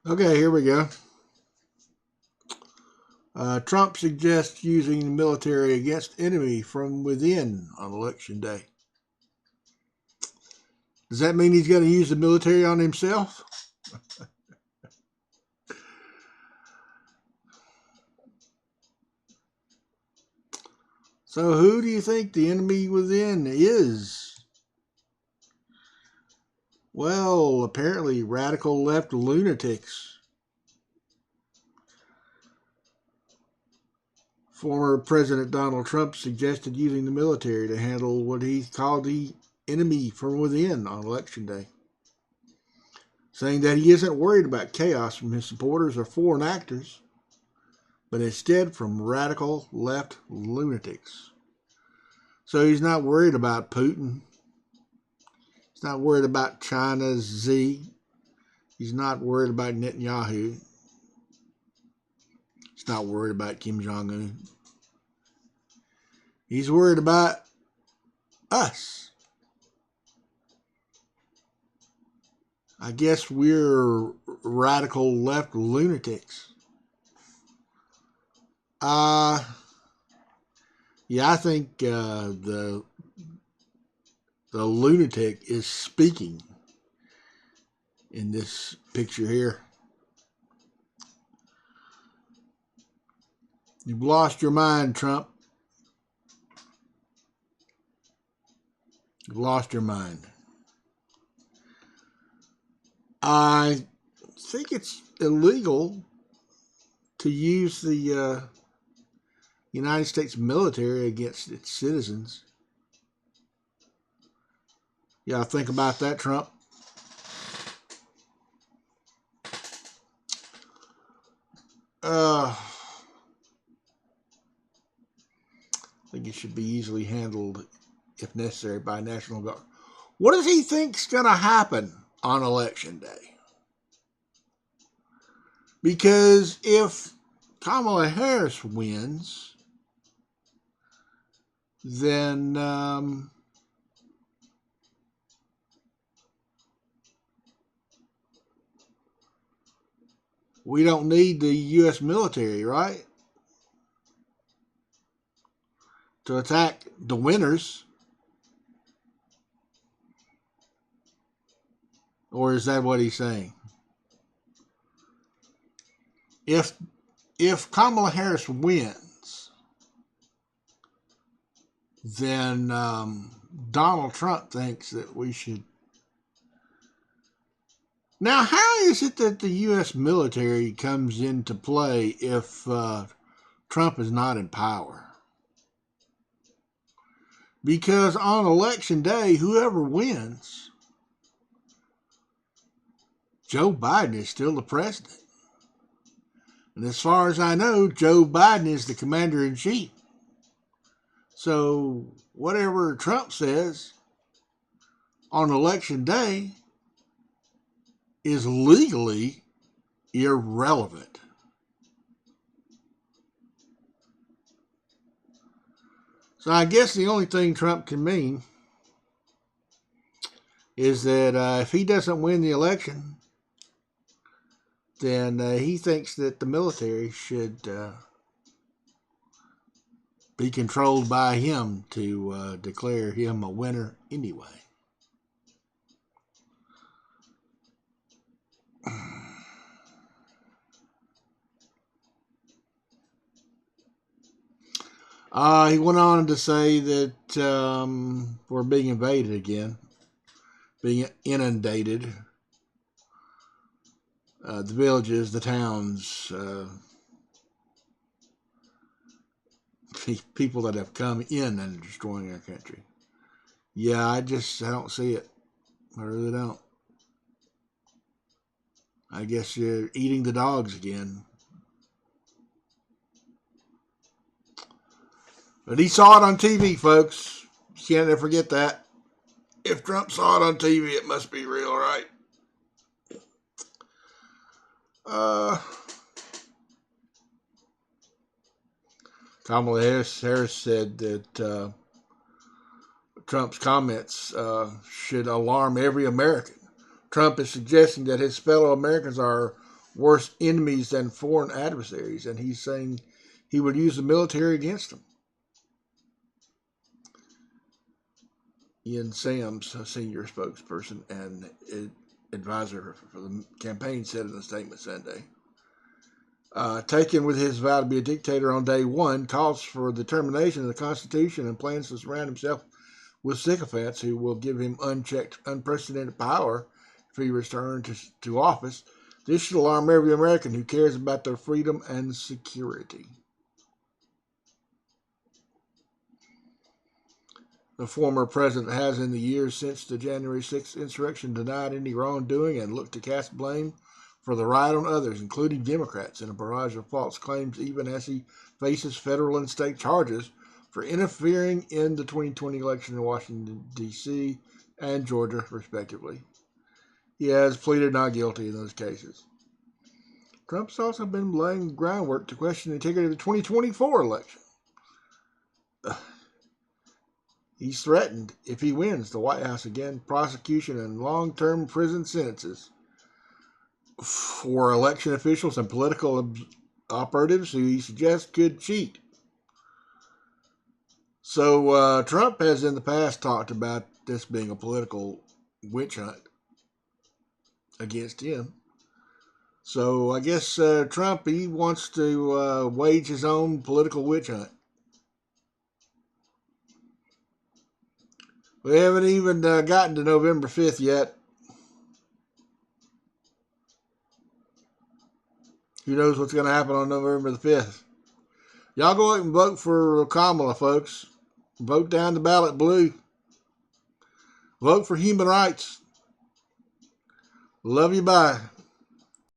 Okay, here we go. Trump suggests using the military against enemy from within on election day. Does that mean he's going to use the military on himself? So, who do you think the enemy within is? Well, apparently, radical left lunatics. Former President Donald Trump suggested using the military to handle what he called the enemy from within on election day, saying that he isn't worried about chaos from his supporters or foreign actors, but instead from radical left lunatics. So he's not worried about Putin. He's not worried about China's Xi. He's not worried about Netanyahu. He's not worried about Kim Jong-un. He's worried about us. I guess we're radical left lunatics. Yeah, I think the lunatic is speaking in this picture here. You've lost your mind, Trump. You've lost your mind. I think it's illegal to use the United States military against its citizens. Yeah, think about that, Trump. I think it should be easily handled, if necessary, by National Guard. What does he think's going to happen on election day? Because if Kamala Harris wins, then we don't need the U.S. military, right? To attack the winners. Or is that what he's saying? If Kamala Harris wins, then Donald Trump thinks that we should. Now, how is it that the U.S. military comes into play if Trump is not in power? Because on election day, whoever wins, Joe Biden is still the president. And as far as I know, Joe Biden is the commander in chief. So whatever Trump says on election day is legally irrelevant. So I guess the only thing Trump can mean is that if he doesn't win the election, then he thinks that the military should be controlled by him to declare him a winner anyway. He went on to say that we're being invaded again, being inundated. The villages, the towns, people that have come in and are destroying our country. Yeah, I don't see it. I really don't. I guess you're eating the dogs again. But he saw it on TV, folks. You can't ever forget that. If Trump saw it on TV, it must be real, right? Kamala Harris said that Trump's comments should alarm every American. Trump is suggesting that his fellow Americans are worse enemies than foreign adversaries, and he's saying he would use the military against them. Ian Sams, a senior spokesperson and advisor for the campaign, said in a statement Sunday. Taken with his vow to be a dictator on day one, calls for the termination of the Constitution and plans to surround himself with sycophants who will give him unchecked, unprecedented power if he returns to office. This should alarm every American who cares about their freedom and security. The former president has, in the years since the January 6th insurrection, denied any wrongdoing and looked to cast blame for the riot on others, including Democrats, in a barrage of false claims, even as he faces federal and state charges for interfering in the 2020 election in Washington, D.C. and Georgia, respectively. He has pleaded not guilty in those cases. Trump's also been laying groundwork to question the integrity of the 2024 election. He's threatened, if he wins the White House again, prosecution and long-term prison sentences for election officials and political operatives who he suggests could cheat. So Trump has in the past talked about this being a political witch hunt against him. So I guess Trump, he wants to wage his own political witch hunt. We haven't even gotten to November 5th yet. Who knows what's going to happen on November the 5th? Y'all go out and vote for Kamala, folks. Vote down the ballot blue. Vote for human rights. Love you, bye.